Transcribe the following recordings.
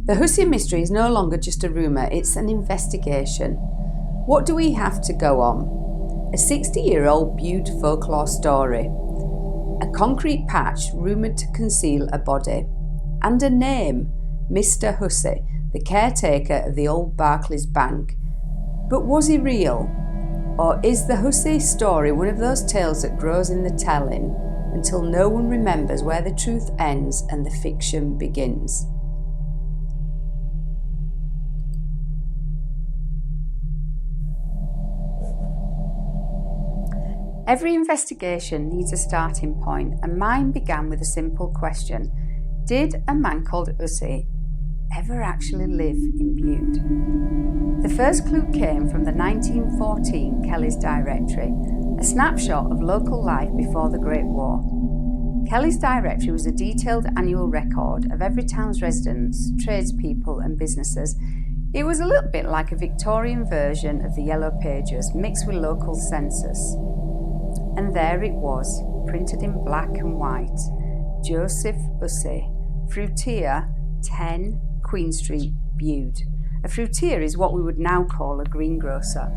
The Hussey mystery is no longer just a rumour, it's an investigation. What do we have to go on? A 60-year-old Bude folklore story, a concrete patch rumoured to conceal a body, and a name, Mr Hussey, the caretaker of the old Barclays Bank. But was he real? Or is the Hussey story one of those tales that grows in the telling until no one remembers where the truth ends and the fiction begins? Every investigation needs a starting point, and mine began with a simple question. Did a man called Hussey ever actually live in Bude? The first clue came from the 1914 Kelly's Directory, a snapshot of local life before the Great War. Kelly's Directory was a detailed annual record of every town's residents, tradespeople and businesses. It was a little bit like a Victorian version of the Yellow Pages mixed with local census. And there it was, printed in black and white. Joseph Hussey, fruiteer, 10 Queen Street, Bude. A fruiteer is what we would now call a greengrocer.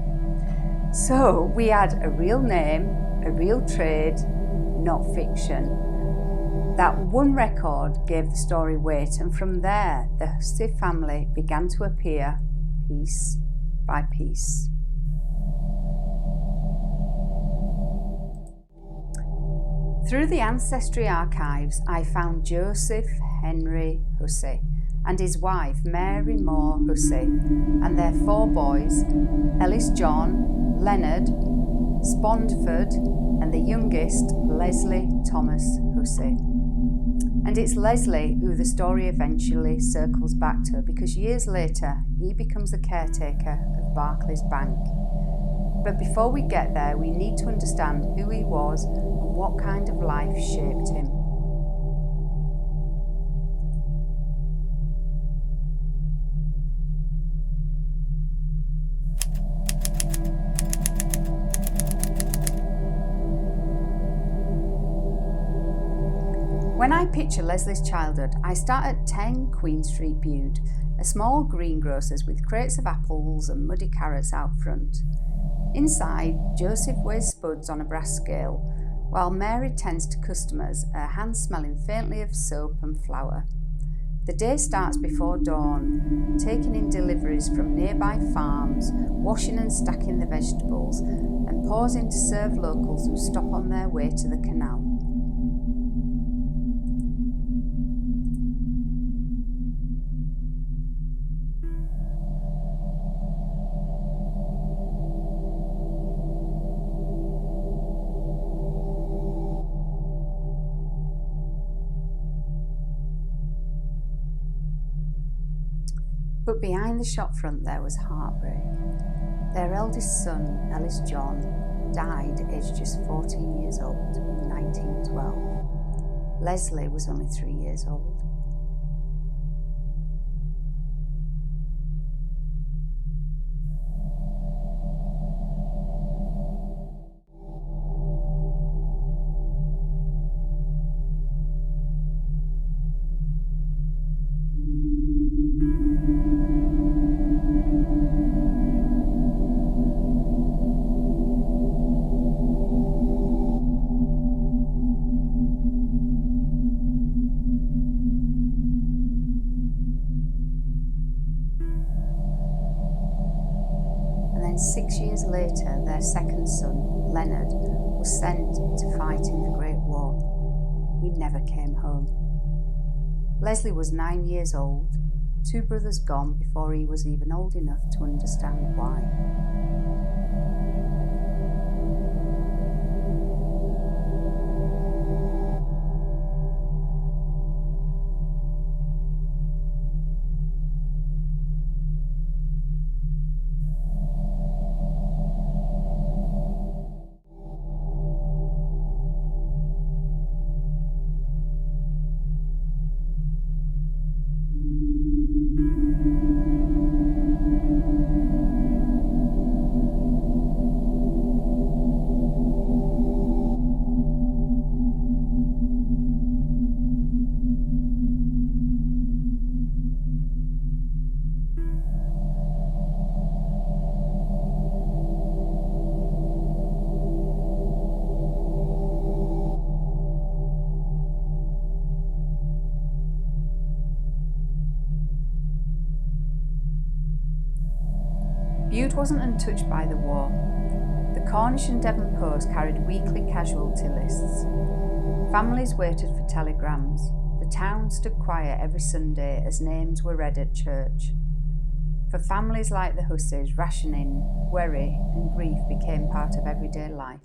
So we had a real name, a real trade, not fiction. That one record gave the story weight, and from there the Hussey family began to appear piece by piece. Through the ancestry archives, I found Joseph Henry Hussey and his wife Mary Moore Hussey and their 4 boys, Ellis John, Leonard, Spondford and the youngest, Leslie Thomas Hussey. And it's Leslie who the story eventually circles back to, because years later he becomes the caretaker of Barclays Bank. But before we get there, we need to understand who he was and what kind of life shaped him. When I picture Leslie's childhood, I start at 10 Queen Street, Bude, a small greengrocer's with crates of apples and muddy carrots out front. Inside, Joseph weighs spuds on a brass scale, while Mary tends to customers, her hands smelling faintly of soap and flour. The day starts before dawn, taking in deliveries from nearby farms, washing and stacking the vegetables, and pausing to serve locals who stop on their way to the canal. But behind the shop front there was heartbreak. Their eldest son, Ellis John, died aged just 14 years old in 1912. Leslie was only 3 years old. And 6 years later, their second son, Leonard, was sent to fight in the Great War. He never came home. Leslie was 9 years old, 2 brothers gone before he was even old enough to understand why. Bude wasn't untouched by the war. The Cornish and Devon Post carried weekly casualty lists. Families waited for telegrams. The town stood quiet every Sunday as names were read at church. For families like the Husseys, rationing, worry and grief became part of everyday life.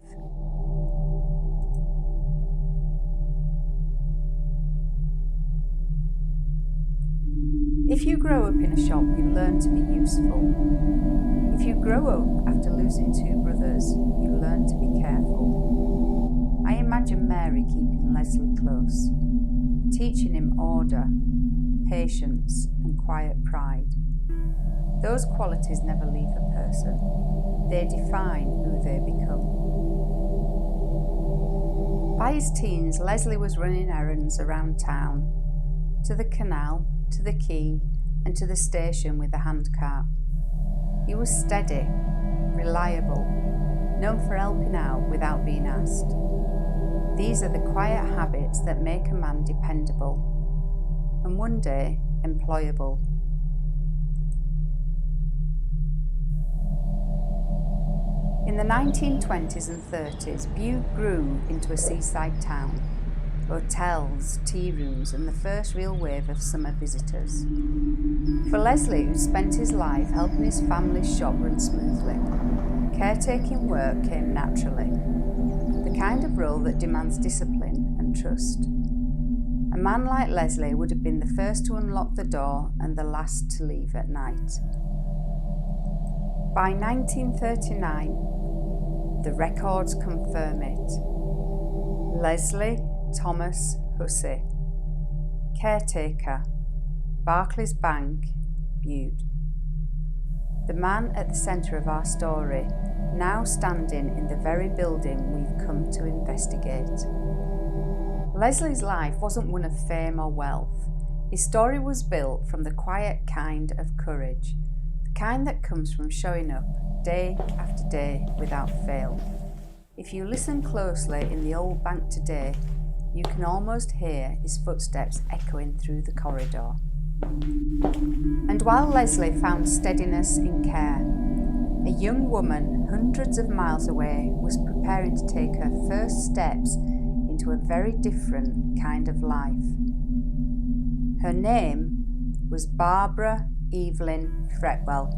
If you grow up in a shop, you learn to be useful. If you grow up after losing two brothers, you learn to be careful. I imagine Mary keeping Leslie close, teaching him order, patience and quiet pride. Those qualities never leave a person. They define who they become. By his teens, Leslie was running errands around town, to the canal, to the quay and to the station with a handcart. He was steady, reliable, known for helping out without being asked. These are the quiet habits that make a man dependable and one day employable. In the 1920s and 30s, Bude grew into a seaside town. Hotels, tea rooms and the first real wave of summer visitors. For Leslie, who spent his life helping his family's shop run smoothly, caretaking work came naturally, the kind of role that demands discipline and trust. A man like Leslie would have been the first to unlock the door and the last to leave at night. By 1939, the records confirm it. Leslie Thomas Hussey, caretaker, Barclays Bank, Bude. The man at the centre of our story, now standing in the very building we've come to investigate. Leslie's life wasn't one of fame or wealth. His story was built from the quiet kind of courage, the kind that comes from showing up day after day without fail. If you listen closely in the old bank today, you can almost hear his footsteps echoing through the corridor. And while Leslie found steadiness in care, a young woman hundreds of miles away was preparing to take her first steps into a very different kind of life. Her name was Barbara Evelyn Fretwell.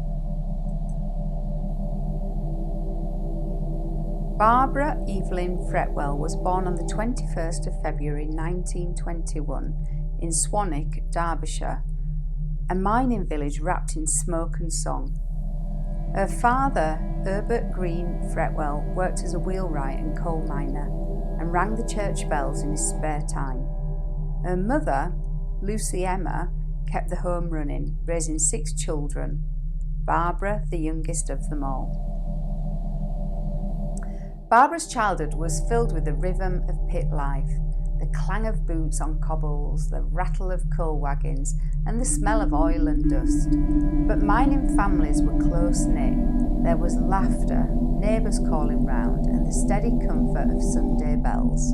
Barbara Evelyn Fretwell was born on the 21st of February 1921 in Swanwick, Derbyshire, a mining village wrapped in smoke and song. Her father, Herbert Green Fretwell, worked as a wheelwright and coal miner and rang the church bells in his spare time. Her mother, Lucy Emma, kept the home running, raising 6 children, Barbara the youngest of them all. Barbara's childhood was filled with the rhythm of pit life, the clang of boots on cobbles, the rattle of coal wagons, and the smell of oil and dust. But mining families were close-knit. There was laughter, neighbours calling round, and the steady comfort of Sunday bells.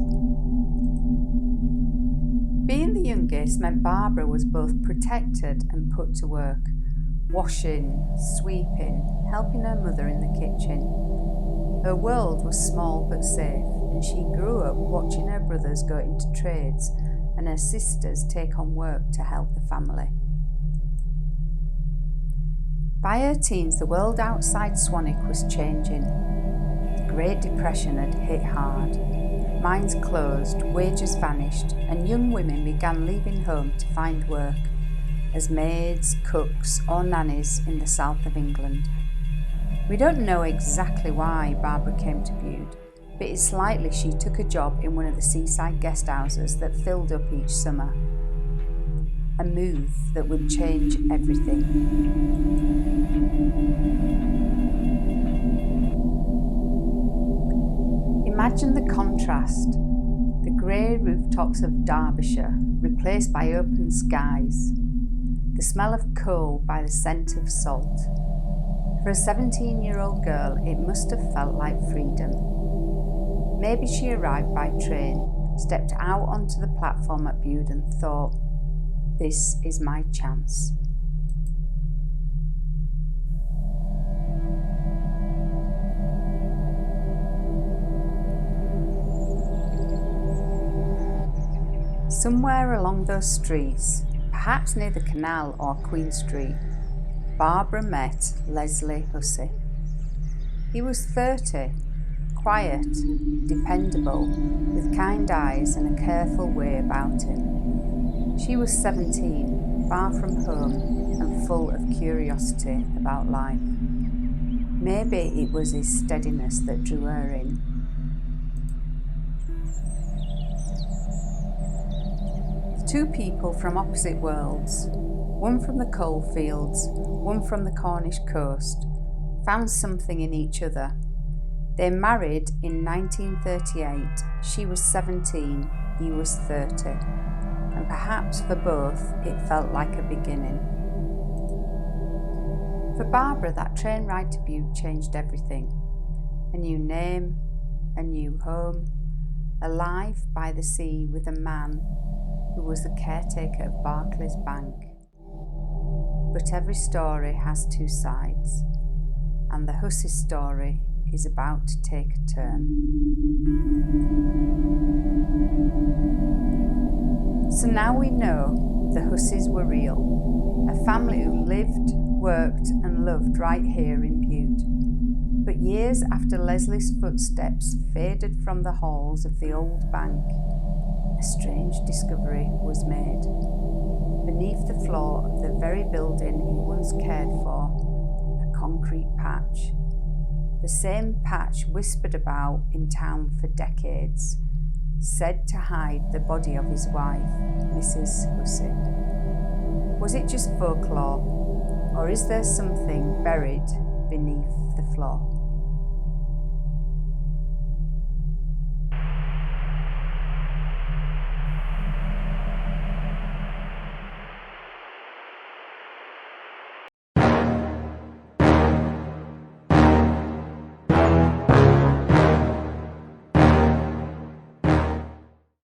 Being the youngest meant Barbara was both protected and put to work, washing, sweeping, helping her mother in the kitchen. Her world was small but safe, and she grew up watching her brothers go into trades and her sisters take on work to help the family. By her teens, the world outside Swanwick was changing. The Great Depression had hit hard. Mines closed, wages vanished, and young women began leaving home to find work as maids, cooks, or nannies in the south of England. We don't know exactly why Barbara came to Bude, but it's likely she took a job in one of the seaside guest houses that filled up each summer. A move that would change everything. Imagine the contrast, the grey rooftops of Derbyshire replaced by open skies, the smell of coal by the scent of salt. For a 17-year-old girl, it must have felt like freedom. Maybe she arrived by train, stepped out onto the platform at Bude and thought, "This is my chance." Somewhere along those streets, perhaps near the canal or Queen Street, Barbara met Leslie Hussey. He was 30, quiet, dependable, with kind eyes and a careful way about him. She was 17, far from home and full of curiosity about life. Maybe it was his steadiness that drew her in. Two people from opposite worlds, one from the coal fields, one from the Cornish coast, found something in each other. They married in 1938. She was 17, he was 30, and perhaps for both it felt like a beginning. For Barbara, that train ride to Bude changed everything. A new name, a new home, a life by the sea with a man who was the caretaker of Barclays Bank. But every story has two sides, and the Hussey story is about to take a turn. So now we know the Husseys were real, a family who lived, worked and loved right here in Bude. But years after Leslie's footsteps faded from the halls of the old bank, a strange discovery was made. Beneath the floor of the very building he once cared for, a concrete patch. The same patch whispered about in town for decades, said to hide the body of his wife, Mrs Hussey. Was it just folklore, or is there something buried beneath the floor?